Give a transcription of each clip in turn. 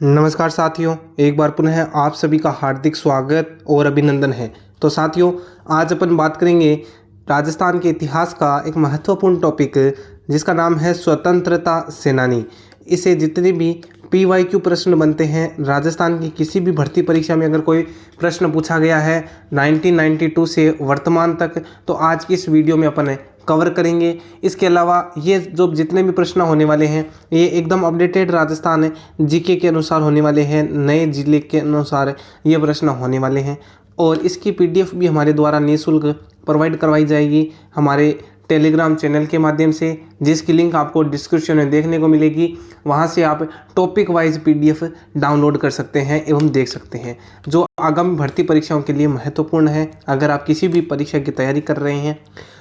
नमस्कार साथियों, एक बार पुनः आप सभी का हार्दिक स्वागत और अभिनंदन है। तो साथियों, आज अपन बात करेंगे राजस्थान के इतिहास का एक महत्वपूर्ण टॉपिक जिसका नाम है स्वतंत्रता सेनानी। इसे जितने भी PYQ प्रश्न बनते हैं राजस्थान की किसी भी भर्ती परीक्षा में, अगर कोई प्रश्न पूछा गया है 1992 से वर्तमान तक, तो आज की इस वीडियो में अपन कवर करेंगे। इसके अलावा ये जो जितने भी प्रश्न होने वाले हैं ये एकदम अपडेटेड राजस्थान जीके के अनुसार होने वाले हैं, नए जिले के अनुसार ये प्रश्न होने वाले हैं। और इसकी PDF भी हमारे द्वारा निःशुल्क प्रोवाइड करवाई जाएगी हमारे टेलीग्राम चैनल के माध्यम से, जिसकी लिंक आपको डिस्क्रिप्शन में देखने को मिलेगी। वहां से आप टॉपिक वाइज PDF डाउनलोड कर सकते हैं एवं देख सकते हैं, जो आगामी भर्ती परीक्षाओं के लिए महत्वपूर्ण है अगर आप किसी भी परीक्षा की तैयारी कर रहे हैं।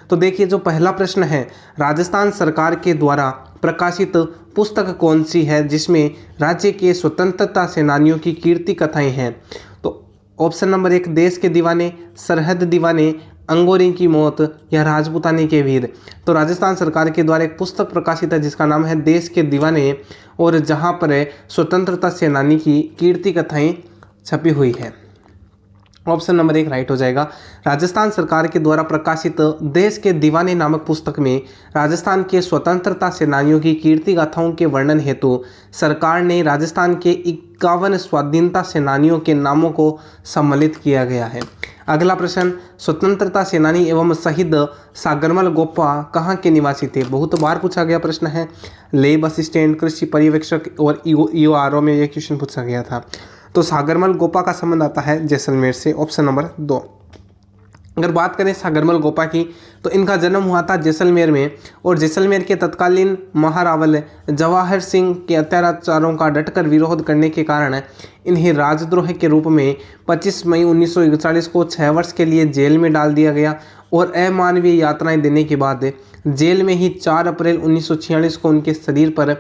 तो देखिए, जो पहला प्रश्न है, राजस्थान सरकार के द्वारा प्रकाशित पुस्तक कौन सी है जिसमें राज्य के स्वतंत्रता सेनानियों की कीर्ति कथाएं हैं? तो ऑप्शन नंबर 1 देश के दीवाने, सरहद दीवाने, अंगोरी की मौत या राजपूताने के वीर। तो राजस्थान सरकार के द्वारा एक पुस्तक प्रकाशित है जिसका नाम है देश के दीवाने, और जहां पर स्वतंत्रता सेनानी की कीर्ति कथाएं छपी हुई है। ऑप्शन नंबर 1 राइट हो जाएगा। राजस्थान सरकार के द्वारा प्रकाशित देश के दीवाने नामक पुस्तक में राजस्थान के स्वतंत्रता सेनानियों की कीर्ति गाथाओं के वर्णन हेतु सरकार ने राजस्थान के 51 स्वाधीनता सेनानियों के नामों को सम्मिलित किया गया है। अगला प्रश्न, स्वतंत्रता सेनानी एवं शहीद सागरमल गोपा कहाँ के निवासी थे? बहुत बार पूछा गया प्रश्न है। लेब असिस्टेंट, कृषि पर्यवेक्षक और EORO में यह क्वेश्चन पूछा गया था। तो सागरमल गोपा का संबंध आता है जैसलमेर से। Option number 2। अगर बात करें सागरमल गोपा की, तो इनका जन्म हुआ था जैसलमेर में, और जैसलमेर के तत्कालीन महारावल जवाहर सिंह के अत्याचारों का डटकर विरोध करने के कारण इन्हें राजद्रोह के रूप में 25 मई 1941 को 6 वर्ष के लिए जेल में डाल दिया गया, और अमानवीय यातनाएं देने के बाद जेल में ही 4 अप्रैल 1946 को उनके शरीर पर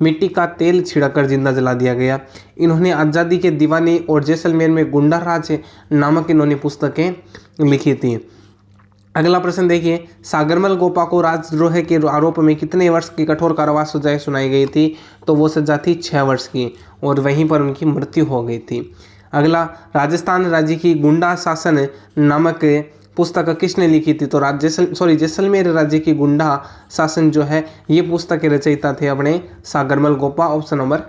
मिट्टी का तेल छिड़ककर जिंदा जला दिया गया। इन्होंने आज़ादी के दीवाने और जैसलमेर में गुंडा राज नामक इन्होंने पुस्तकें लिखी थी। अगला प्रश्न देखिए, सागरमल गोपा को राजद्रोह के आरोप में कितने वर्ष की कठोर कारावास सजा सुनाई गई थी? तो वो सजा थी 6 वर्ष की, और वहीं पर उनकी मृत्यु हो गई थी। अगला, राजस्थान राज्य की गुंडा शासन नामक पुस्तक किसने लिखी थी? तो जैसलमेर राज्य की गुंडा शासन जो है ये पुस्तक के रचयिता थे अपने सागरमल गोपा। Option number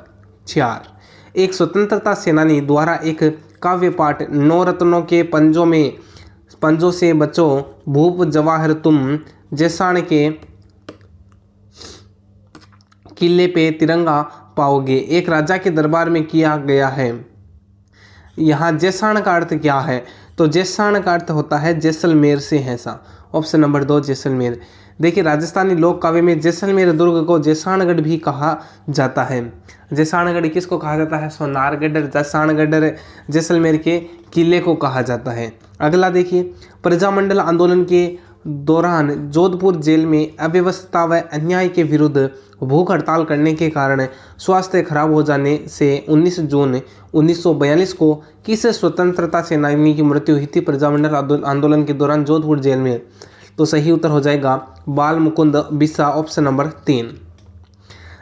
4। एक स्वतंत्रता सेनानी द्वारा एक काव्य पाठ 9 रत्नों के पंजों से बचो, भूप जवाहर तुम जैसाण के किले पे तिरंगा पाओगे, एक राजा के दरबार में किया गया है। यहाँ जैसाण का अर्थ क्या है? तो जैसाण का अर्थ होता है जैसलमेर से है सा। Option number 2 Jaisalmer. देखिए, राजस्थानी लोक काव्य में जैसलमेर दुर्ग को जैसाणगढ़ भी कहा जाता है। जैसाणगढ़ किसको कहा जाता है? सोनारगढ़, जैसाणगढ़ जैसलमेर के किले को कहा जाता है। अगला देखिए, प्रजामंडल आंदोलन के दौरान जोधपुर जेल में अव्यवस्था व अन्याय के विरुद्ध भूख हड़ताल करने के कारण स्वास्थ्य खराब हो जाने से 19 जून 1942 को किस स्वतंत्रता सेनानी की मृत्यु हुई थी प्रजामंडल आंदोलन के दौरान जोधपुर जेल में? तो सही उत्तर हो जाएगा बाल मुकुंद बिसा। Option number 3।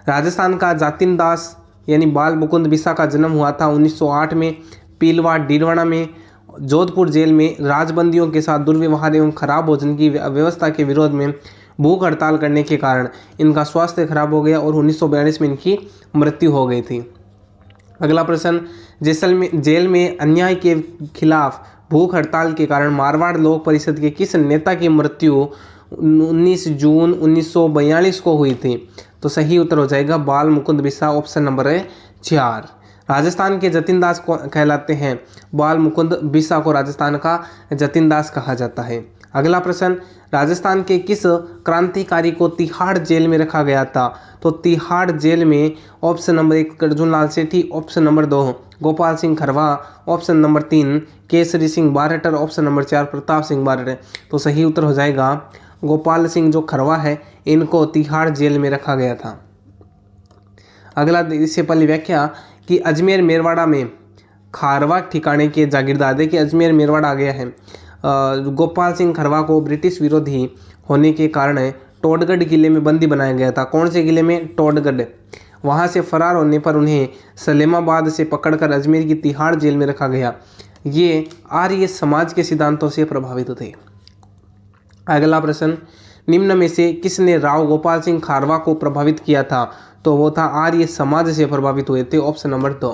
राजस्थान का जातिन दास यानी बाल मुकुंद बिसा का जन्म हुआ था 1908 में पीलवा डीडवाना में। जोधपुर जेल में राजबंदियों के साथ दुर्व्यवहार एवं खराब भोजन की व्यवस्था के विरोध में भूख हड़ताल करने के कारण इनका स्वास्थ्य खराब हो गया और 1942 में इनकी मृत्यु हो गई थी। अगला प्रश्न, जैसलमेर जेल में अन्याय के खिलाफ भूख हड़ताल के कारण मारवाड़ लोक परिषद के किस नेता की मृत्यु 19 जून 1942 को हुई थी? तो सही उत्तर हो जाएगा बाल मुकुंद बिसा। Option number 4। राजस्थान के जतिन दास को कहलाते हैं। बाल मुकुंद बिसा को राजस्थान का जतिन दास कहा जाता है। अगला प्रश्न, राजस्थान के किस क्रांतिकारी को तिहाड़ जेल में रखा गया था? तो तिहाड़ जेल में option number 1 Arjunlal Sethi, option number 2 Gopal Singh Kharwa, option number 3 Kesari Singh Barhatar, option number 4 Pratap Singh Barhatar. तो सही उत्तर हो जाएगा गोपाल सिंह जो खरवा है इनको तिहाड़ जेल में रखा गया था। अगला, इससे पहले व्याख्या कि अजमेर मेरवाड़ा में खारवा ठिकाने के जागीरदार। देखिए, अजमेर मेरवाड़ा आ गया है। गोपाल सिंह खरवा को ब्रिटिश विरोधी होने के कारण टोडगढ़ किले में बंदी बनाया गया था। कौन से किले में? टोडगढ़। वहाँ से फरार होने पर उन्हें सलेमाबाद से पकड़कर अजमेर की तिहाड़ जेल में रखा गया। ये आर्य समाज के सिद्धांतों से प्रभावित थे। अगला प्रश्न, निम्न में से किसने राव गोपाल सिंह खारवा को प्रभावित किया था? तो वो था आर्य समाज से प्रभावित हुए थे, ऑप्शन नंबर 2।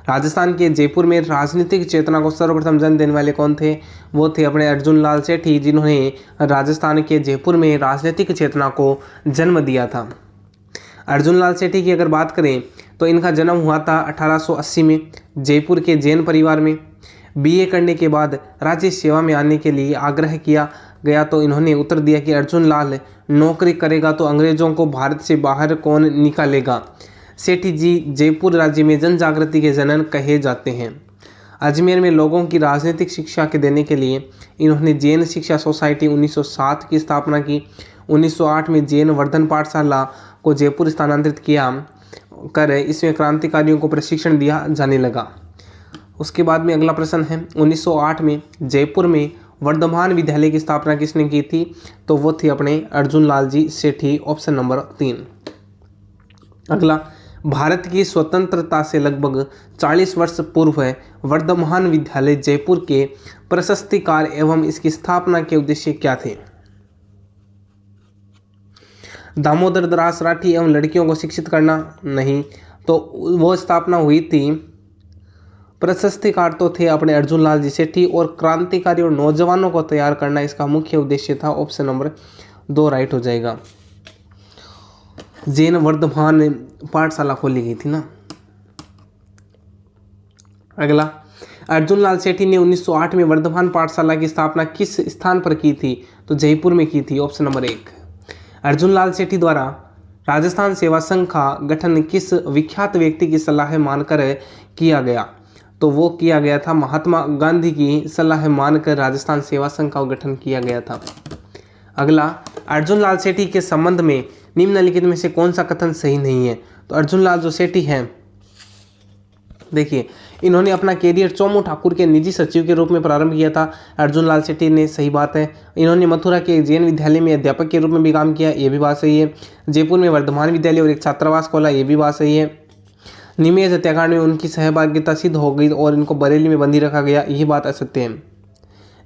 राजस्थान के जयपुर में राजनीतिक चेतना को सर्वप्रथम जन्म देने वाले कौन थे? वो थे अपने अर्जुन लाल सेठी, जिन्होंने राजस्थान के जयपुर में राजनीतिक चेतना को जन्म दिया था। अर्जुन लाल सेठी की अगर बात करें तो इनका जन्म हुआ था 1880 में जयपुर के जैन परिवार में। बीए करने के बाद राज्य सेवा में आने के लिए आग्रह किया गया तो इन्होंने उत्तर दिया कि अर्जुन लाल नौकरी करेगा तो अंग्रेजों को भारत से बाहर कौन निकालेगा। सेठी जी जयपुर राज्य में जन जागृति के जनक कहे जाते हैं। अजमेर में लोगों की राजनीतिक शिक्षा के देने के लिए इन्होंने जैन शिक्षा सोसाइटी 1907 की स्थापना की। 1908 में जैन वर्धन पाठशाला को जयपुर स्थानांतरित किया कर इसमें क्रांतिकारियों को प्रशिक्षण दिया जाने लगा। उसके बाद में अगला प्रश्न है, 1908 में जयपुर में वर्धमान विद्यालय की स्थापना किसने की थी? तो वो थी अपने अर्जुन लाल जी सेठी, ऑप्शन नंबर 3। अगला, भारत की स्वतंत्रता से लगभग 40 वर्ष पूर्व वर्धमान विद्यालय जयपुर के प्रशस्तिकार एवं इसकी स्थापना के उद्देश्य क्या थे? दामोदर दास राठी एवं लड़कियों को शिक्षित करना? नहीं, तो वो स्थापना हुई थी, प्रशस्तिकार तो थे अपने अर्जुन लाल जी सेठी, और क्रांतिकारी और नौजवानों को तैयार करना इसका मुख्य उद्देश्य था, ऑप्शन नंबर 2 राइट हो जाएगा। जैन वर्धमान पाठशाला खोली गई थी ना। अगला, अर्जुन लाल सेठी ने 1908 में वर्धमान पाठशाला की स्थापना किस स्थान पर की थी? तो जयपुर में की थी, ऑप्शन नंबर 1। अर्जुन लाल सेठी द्वारा राजस्थान सेवा संघ का गठन किस विख्यात व्यक्ति की सलाह मानकर किया गया? तो वो किया गया था महात्मा गांधी की सलाह मानकर राजस्थान सेवा संघ का गठन किया गया था। अगला, अर्जुन लाल सेठी के संबंध में निम्नलिखित में से कौन सा कथन सही नहीं है? तो अर्जुन लाल जो सेठी हैं, देखिए, इन्होंने अपना कैरियर चोमू ठाकुर के निजी सचिव के रूप में प्रारंभ किया था। अर्जुन लाल सेठी ने, सही बात है। इन्होंने मथुरा के जैन विद्यालय में अध्यापक के रूप में भी काम किया, ये भी बात सही है। जयपुर में वर्धमान विद्यालय और एक छात्रावास खोला, ये भी बात सही है। निमेज हत्याकांड में उनकी सहभागिता सिद्ध हो गई और इनको बरेली में बंदी रखा गया, यही बात असत्य है।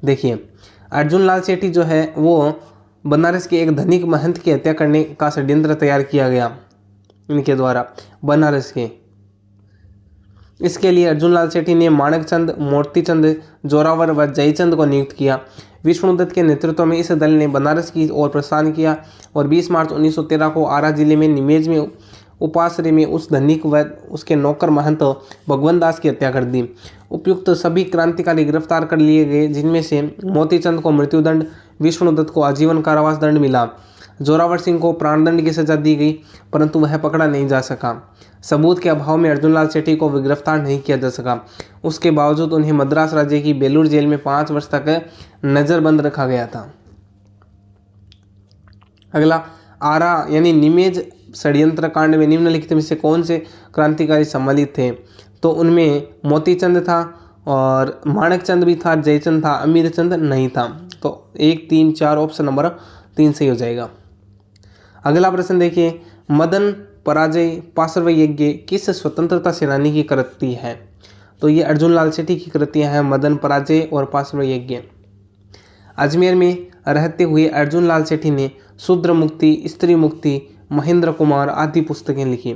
देखिए, अर्जुन लाल सेठी जो है वो बनारस के एक धनिक महंत की हत्या करने का षड्यंत्र तैयार किया गया इनके द्वारा बनारस के। इसके लिए अर्जुन लाल सेठी ने माणकचंद, मोतीचंद, जोरावर व जयचंद को नियुक्त किया। विष्णुदत्त के नेतृत्व में इस दल ने बनारस की ओर प्रस्थान किया और 20 मार्च 1913 को आरा जिले में निमेज में उपाश्रय में उस धनिक व उसके नौकर महंत भगवंत दास की हत्या कर दी। उपयुक्त सभी क्रांतिकारी गिरफ्तार कर लिए गए, जिनमें से मोतीचंद को मृत्युदंड, विष्णुदत्त को आजीवन कारावास दंड मिला। जोरावर सिंह को प्राणदंड की सजा दी गई, परंतु वह पकड़ा नहीं जा सका। सबूत के अभाव में अर्जुन लाल सेठी को गिरफ्तार नहीं किया जा सका। उसके बावजूद उन्हें मद्रास राज्य की बेलूर जेल में 5 वर्ष तक नजरबंद रखा गया था। अगला, आरा यानी निमेज षड्यंत्र कांड में निम्नलिखित में से कौन से क्रांतिकारी सम्मिलित थे? तो उनमें मोतीचंद था और माणकचंद भी था, जयचंद था, अमीरचंद नहीं था। तो 1, 3, 4 ऑप्शन नंबर 3 सही हो जाएगा। अगला प्रश्न देखिए, मदन पराजय पार्श्व यज्ञ किस स्वतंत्रता सेनानी की कृति है? तो ये अर्जुन लाल सेठी की कृतियां हैं, मदन पराजय और पार्श्व यज्ञ। अजमेर में रहते हुए अर्जुन लाल सेठी ने शूद्र मुक्ति, स्त्री मुक्ति, महेंद्र कुमार आदि पुस्तकें लिखी।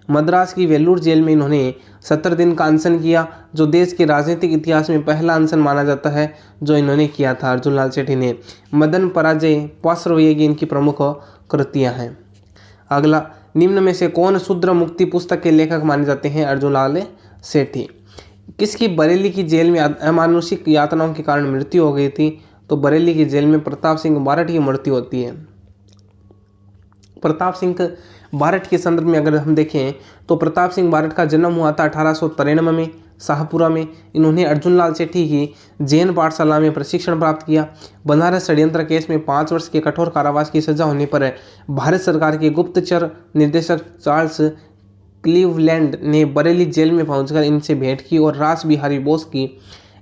मद्रास की वेल्लूर जेल में इन्होंने 70 दिन का अनशन किया, जो देश के राजनीतिक इतिहास में पहला अनशन माना जाता है जो इन्होंने किया था अर्जुन लाल सेठी ने। मदन पराजय, पार्श्व यज्ञ इनकी प्रमुख कृतियां हैं। अगला, निम्न में से कौन शूद्र मुक्ति पुस्तक के लेखक माने जाते हैं? अर्जुन लाल सेठी। किसकी बरेली की जेल में अमानुषिक यातनाओं के कारण मृत्यु हो गई थी? तो बरेली की जेल में प्रताप सिंह बारठ की मृत्यु होती है। प्रताप सिंह बारठ के संदर्भ में अगर हम देखें तो प्रताप सिंह बारठ का जन्म हुआ था 1893 में शाहपुरा में। इन्होंने अर्जुन लाल सेठी की जैन पाठशाला में प्रशिक्षण प्राप्त किया। बनारस षड्यंत्र केस में 5 वर्ष के कठोर कारावास की सजा होने पर भारत सरकार के गुप्तचर निदेशक चार्ल्स क्लीवलैंड ने बरेली जेल में पहुंचकर इनसे भेंट की और रास बिहारी बोस की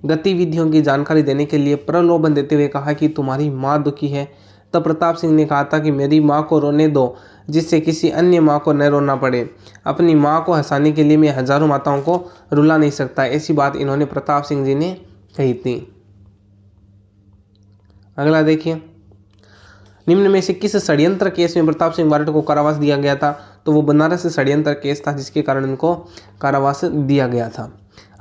गतिविधियों की जानकारी देने के लिए प्रलोभन देते हुए कहा कि तुम्हारी माँ दुखी है, तब प्रताप सिंह ने कहा था कि मेरी माँ को रोने दो जिससे किसी अन्य माँ को न रोना पड़े। अपनी माँ को हंसाने के लिए मैं हजारों माताओं को रुला नहीं सकता। ऐसी बात इन्होंने प्रताप सिंह जी ने कही थी। अगला देखिए, निम्न में से किस षड्यंत्र केस में प्रताप सिंह बारट को कारावास दिया गया था? तो वो बनारस षड्यंत्र केस था जिसके कारण उनको कारावास दिया गया था।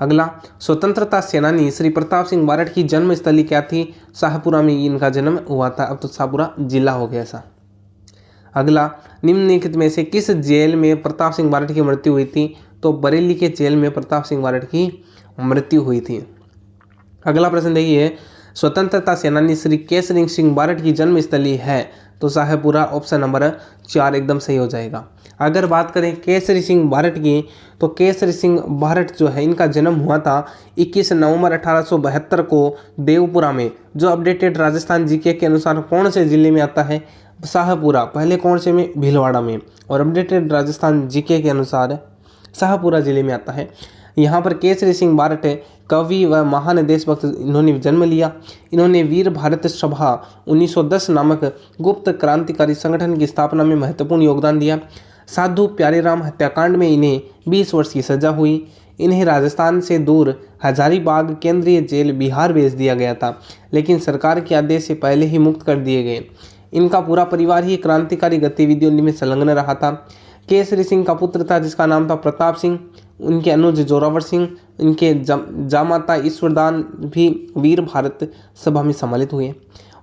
अगला, स्वतंत्रता सेनानी श्री प्रताप सिंह बारट की जन्म स्थली क्या थी? शाहपुरा में इनका जन्म हुआ था। अब तो शाहपुरा जिला हो गया ऐसा। अगला, निम्नलिखित में से किस जेल में प्रताप सिंह बारट की मृत्यु हुई थी? तो बरेली के जेल में प्रताप सिंह बारट की मृत्यु हुई थी। अगला प्रश्न देखिए, स्वतंत्रता सेनानी श्री केसरी सिंह बारट की जन्म स्थली है? तो शाहपुरा ऑप्शन नंबर 4 एकदम सही हो जाएगा। अगर बात करें केसरी सिंह बारट की, तो केसरी सिंह बारट जो है इनका जन्म हुआ था 21 नवंबर 1872 को देवपुरा में, जो अपडेटेड राजस्थान जीके के अनुसार कौन से जिले में आता है? शाहपुरा। पहले कौन से में? भीलवाड़ा में। और अपडेटेड राजस्थान जीके के अनुसार शाहपुरा जिले में आता है। यहाँ पर केसरी सिंह बारट कवि व महान देशभक्त इन्होंने जन्म लिया। इन्होंने वीर भारत सभा 1910 नामक गुप्त क्रांतिकारी संगठन की स्थापना में महत्वपूर्ण योगदान दिया। साधु प्यारेराम हत्याकांड में इन्हें 20 वर्ष की सजा हुई। इन्हें राजस्थान से दूर हजारीबाग केंद्रीय जेल बिहार भेज दिया गया था, लेकिन सरकार के आदेश से पहले ही मुक्त कर दिए गए। इनका पूरा परिवार ही क्रांतिकारी गतिविधियों में संलग्न रहा था। केसरी सिंह का पुत्र था जिसका नाम था प्रताप सिंह, उनके अनुज जोरावर सिंह, इनके जामाता ईश्वरदान भी वीर भारत सभा में सम्मिलित हुए।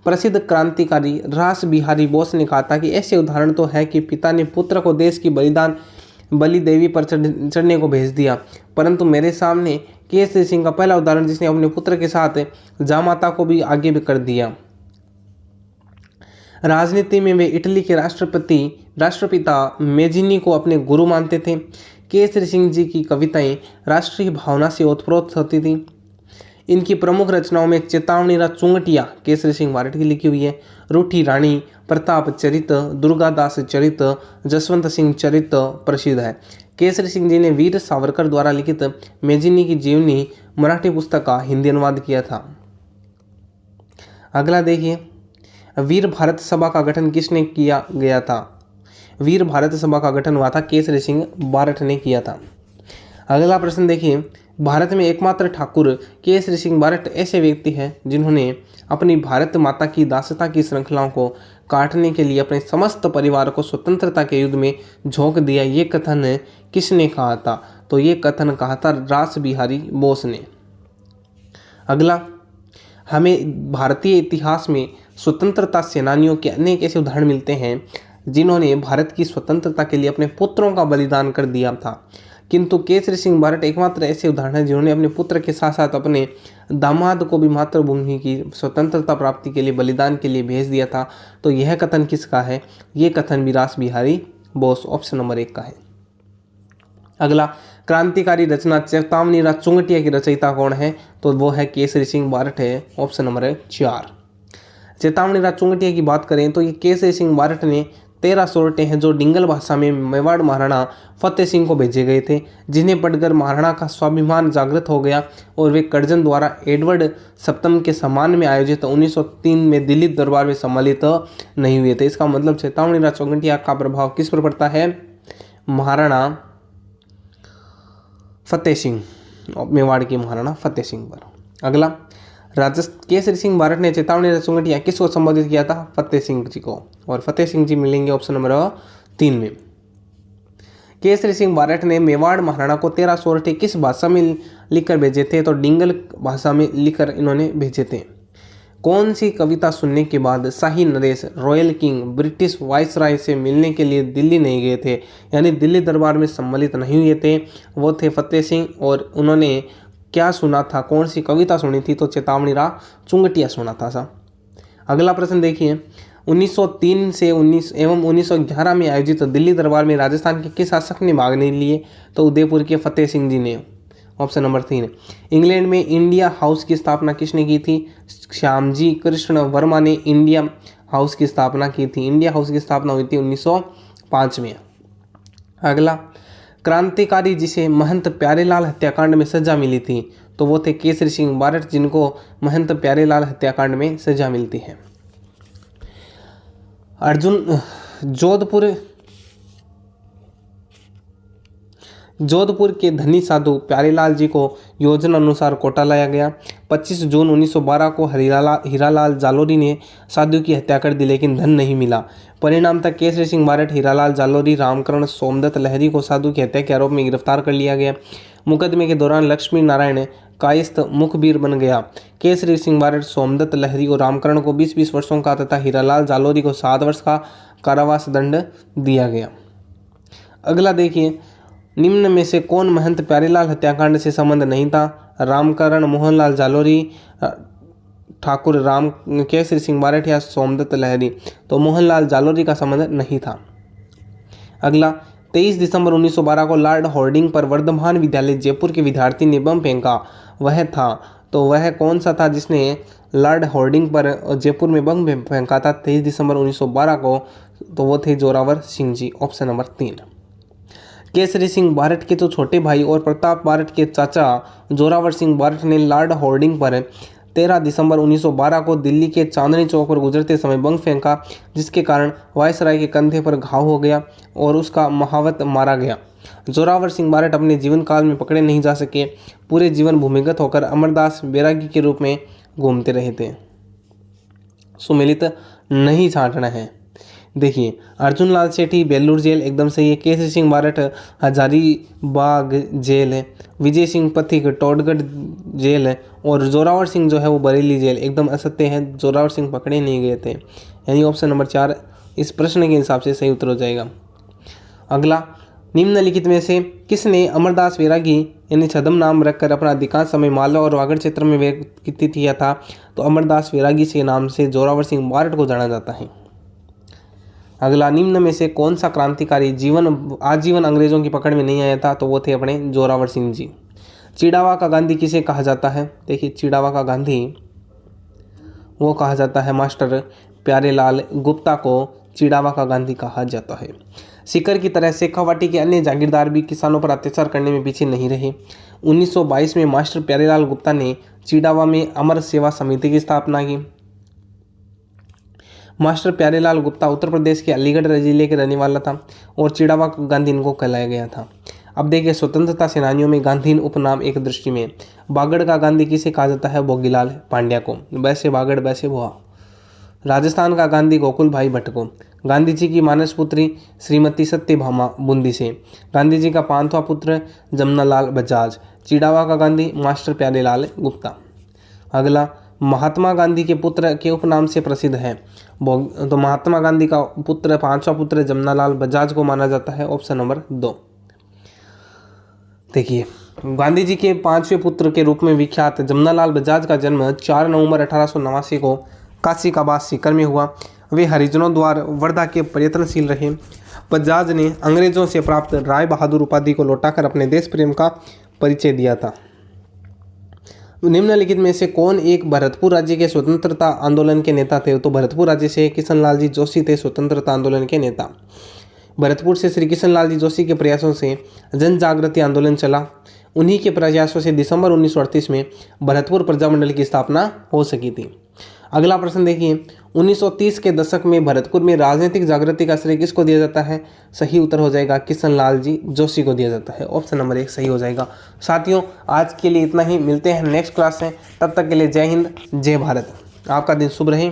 प्रसिद्ध क्रांतिकारी रास बिहारी बोस ने कहा था कि ऐसे उदाहरण तो है कि पिता ने पुत्र को देश की बलि देवी पर चढ़ने को भेज दिया, परंतु मेरे सामने केसरी सिंह का पहला उदाहरण जिसने अपने पुत्र के साथ जामाता को भी आगे भी कर दिया। राजनीति में वे इटली के राष्ट्रपिता मेजिनी को अपने गुरु मानते थे। केसरी सिंह जी की कविताएं राष्ट्रीय भावना से ओतप्रोत होती थी। इनकी प्रमुख रचनाओं में चेतावनी चुंगटिया केसरी सिंह बारट की लिखी हुई है, रूठी रानी, प्रताप चरित, दुर्गादास चरित, जसवंत सिंह चरित प्रसिद्ध है। केसरी सिंह जी ने वीर सावरकर द्वारा लिखित मेजिनी की जीवनी मराठी पुस्तक का हिंदी अनुवाद किया था। अगला देखिए, वीर भारत सभा का गठन किसने किया गया था? वीर भारत सभा का गठन हुआ था केसरी सिंह बारट ने किया था। अगला प्रश्न देखिए, भारत में एकमात्र ठाकुर केसरी सिंह बारट ऐसे व्यक्ति हैं जिन्होंने अपनी भारत माता की दासता की श्रृंखलाओं को काटने के लिए अपने समस्त परिवार को स्वतंत्रता के युद्ध में झोंक दिया। ये कथन किसने कहा था? तो ये कथन कहा था रास बिहारी बोस ने। अगला, हमें भारतीय इतिहास में स्वतंत्रता सेनानियों के अनेक ऐसे उदाहरण मिलते हैं जिन्होंने भारत की स्वतंत्रता के लिए अपने पुत्रों का बलिदान कर दिया था, किंतु केसरी सिंह बारट एकमात्र ऐसे उदाहरण हैं जिन्होंने अपने पुत्र के साथ साथ अपने दामाद को भी मातृभूमि की स्वतंत्रता प्राप्ति के लिए बलिदान के लिए भेज दिया था। तो यह कथन किसका है? ये कथन भी रास बिहारी बोस, ऑप्शन नंबर 1 का है। अगला, क्रांतिकारी रचना चेतावनी चुंगटिया की रचयिता कौन है? तो वो है केसरी सिंह बारट है, ऑप्शन नंबर 4। चेतावनी चुंगटिया की बात करें तो ये केसरी सिंह बारट ने 13 सोरठे हैं जो डिंगल भाषा में मेवाड़ महाराणा फतेह सिंह को भेजे गए थे, जिन्हें पढ़कर महाराणा का स्वाभिमान जागृत हो गया और वे कर्जन द्वारा एडवर्ड सप्तम के सम्मान में आयोजित 1903 में दिल्ली दरबार में सम्मिलित नहीं हुए थे। इसका मतलब चेतावनी चुंगटिया का प्रभाव किस पर पड़ता है? महाराणा फतेह सिंह, मेवाड़ के महाराणा फतेह सिंह पर। अगला, केसरी सिंह बारट ने चेतावनी चुंगटिया किसको संबोधित किया था? फतेह सिंह जी को, और फतेह सिंह जी मिलेंगे ऑप्शन नंबर 3 में। केसरी सिंह बारट ने मेवाड़ महाराणा को 13 सोरठे किस भाषा में लिखकर भेजे थे? तो डिंगल भाषा में लिखकर इन्होंने भेजे थे। कौन सी कविता सुनने के बाद शाही नरेश रॉयल किंग ब्रिटिश वाइसराय से मिलने के लिए दिल्ली नहीं गए थे, यानी दिल्ली दरबार में सम्मिलित नहीं हुए थे? वो थे फतेह सिंह। और उन्होंने क्या सुना था? कौन सी कविता सुनी थी? तो चेतावनी चुंगटिया सुना था सा। अगला प्रश्न देखिए, 1903 से 1911 में आयोजित दिल्ली दरबार में राजस्थान के किस शासक ने भाग नहीं लिए? तो उदयपुर के फतेह सिंह जी ने, ऑप्शन नंबर 3। इंग्लैंड में इंडिया हाउस की स्थापना किसने की थी? श्यामजी कृष्ण वर्मा ने इंडिया हाउस की स्थापना की थी। इंडिया हाउस की स्थापना हुई थी 1905 में। अगला, क्रांतिकारी जिसे महंत प्यारेलाल हत्याकांड में सजा मिली थी, तो वो थे केसरी सिंह बारट, जिनको महंत प्यारेलाल हत्याकांड में सजा मिलती है। अर्जुन जोधपुर के धनी साधु प्यारेलाल जी को योजना अनुसार कोटा लाया गया। 25 जून 1912 को हीरालाल जालोरी ने साधु की हत्या कर दी, लेकिन धन नहीं मिला। परिणाम तक केसरी सिंह बारठ, हीरालाल जालोरी, रामकरण, सोमदत्त लहरी को साधु की हत्या के आरोप में गिरफ्तार कर लिया गया। मुकदमे के दौरान लक्ष्मी नारायण कायस्थ मुखबिर बन गया। केसरी सिंह बारठ, सोमदत्त लहरी और रामकरण को 20-20 वर्षों का तथा हीरालाल जालोरी को 7 वर्ष का कारावास दंड दिया गया। अगला देखिए, निम्न में से कौन महंत प्यारेलाल हत्याकांड से संबंध नहीं था? रामकरण, मोहनलाल जालोरी, ठाकुर राम केसरी सिंह बारठ या सोमदत्त लहरी? तो मोहनलाल जालोरी का संबंध नहीं था। अगला, 23 दिसंबर 1912 को लॉर्ड होर्डिंग पर वर्धमान विद्यालय जयपुर के विद्यार्थी ने बम फेंका, वह था? तो वह कौन सा था जिसने लॉर्ड होर्डिंग पर जयपुर में बम फेंका था 23 दिसंबर 1912 को? तो वो थे जोरावर सिंह जी, ऑप्शन नंबर 3। केसरी सिंह बारठ के तो छोटे भाई और प्रताप बारठ के चाचा जोरावर सिंह बारठ ने लॉर्ड होर्डिंग पर 13 दिसंबर 1912 को दिल्ली के चांदनी चौक पर गुजरते समय बम फेंका, जिसके कारण वायसराय के कंधे पर घाव हो गया और उसका महावत मारा गया। जोरावर सिंह बारठ अपने जीवन काल में पकड़े नहीं जा सके, पूरे जीवन भूमिगत होकर अमरदास बैरागी के रूप में घूमते रहे थे। सुमिलित नहीं छांटना है। देखिए, अर्जुन लाल सेठी बेलूर जेल एकदम सही है। केसरी सिंह बारठ हजारीबाग जेल है। विजय सिंह पथिक टोडगढ़ जेल है। और जोरावर सिंह जो है वो बरेली जेल, एकदम असत्य है, जोरावर सिंह पकड़े नहीं गए थे। यानी ऑप्शन नंबर 4 इस प्रश्न के हिसाब से सही उत्तर हो जाएगा। अगला, निम्नलिखित में से किसने अमरदास बैरागी यानी छद्म नाम रखकर अपना अधिकांश समय मालवा और वागड़ क्षेत्र में व्यतीत किया था? तो अमरदास बैरागी के नाम से जोरावर सिंह बारठ को जाना जाता है। अगला, निम्न में से कौन सा क्रांतिकारी आजीवन अंग्रेजों की पकड़ में नहीं आया था? तो वो थे अपने जोरावर सिंह जी। चिड़ावा का गांधी किसे कहा जाता है? देखिए, चिड़ावा का गांधी वो कहा जाता है मास्टर प्यारेलाल गुप्ता को चिड़ावा का गांधी कहा जाता है। सीकर की तरह शेखावाटी के अन्य जागीरदार भी किसानों पर अत्याचार करने में पीछे नहीं रहे। 1922 में मास्टर प्यारेलाल गुप्ता ने चिड़ावा में अमर सेवा समिति की स्थापना की। मास्टर प्यारेलाल गुप्ता उत्तर प्रदेश के अलीगढ़ जिले के रहने वाला था और चिड़ावा गांधी इनको कहलाया गया था। अब देखिए, स्वतंत्रता सेनानियों में गांधीन उपनाम एक दृष्टि में। बागड़ का गांधी किसे कहा जाता है? भोगीलाल पांड्या को। वैसे बागड़ वैसे भुआ। राजस्थान का गांधी गोकुल भाई भट्ट को। गांधी जी की मानस पुत्री श्रीमती सत्यभामा बूंदी से। गांधी जी का पांचवा पुत्र जमनालाल बजाज। चिड़ावा का गांधी मास्टर प्यारेलाल गुप्ता। अगला, महात्मा गांधी के पुत्र के उपनाम से प्रसिद्ध है? तो महात्मा गांधी का पुत्र पांचवा पुत्र जमनालाल बजाज को माना जाता है, ऑप्शन नंबर 2। देखिए, गांधी जी के पांचवें पुत्र के रूप में विख्यात जमनालाल बजाज का जन्म 4 नवंबर 1889 को काशी का बास सीकर में हुआ। वे हरिजनों द्वारा वर्धा के प्रयत्नशील रहे। बजाज ने अंग्रेजों से प्राप्त राय बहादुर उपाधि को लौटाकर अपने देश प्रेम का परिचय दिया था। निम्नलिखित में से कौन एक भरतपुर राज्य के स्वतंत्रता आंदोलन के नेता थे? तो भरतपुर राज्य से किशनलाल जी जोशी थे स्वतंत्रता आंदोलन के नेता। भरतपुर से श्री किशनलाल जी जोशी के प्रयासों से जन जागृति आंदोलन चला। उन्हीं के प्रयासों से दिसंबर 1938 में भरतपुर प्रजामंडल की स्थापना हो सकी थी। अगला प्रश्न देखिए, 1930 के दशक में भरतपुर में राजनीतिक जागृति का श्रेय किसको दिया जाता है? सही उत्तर हो जाएगा किशनलाल जी जोशी को दिया जाता है, ऑप्शन नंबर 1 सही हो जाएगा। साथियों, आज के लिए इतना ही, मिलते हैं नेक्स्ट क्लास में। तब तक के लिए जय हिंद, जय भारत। आपका दिन शुभ रहे।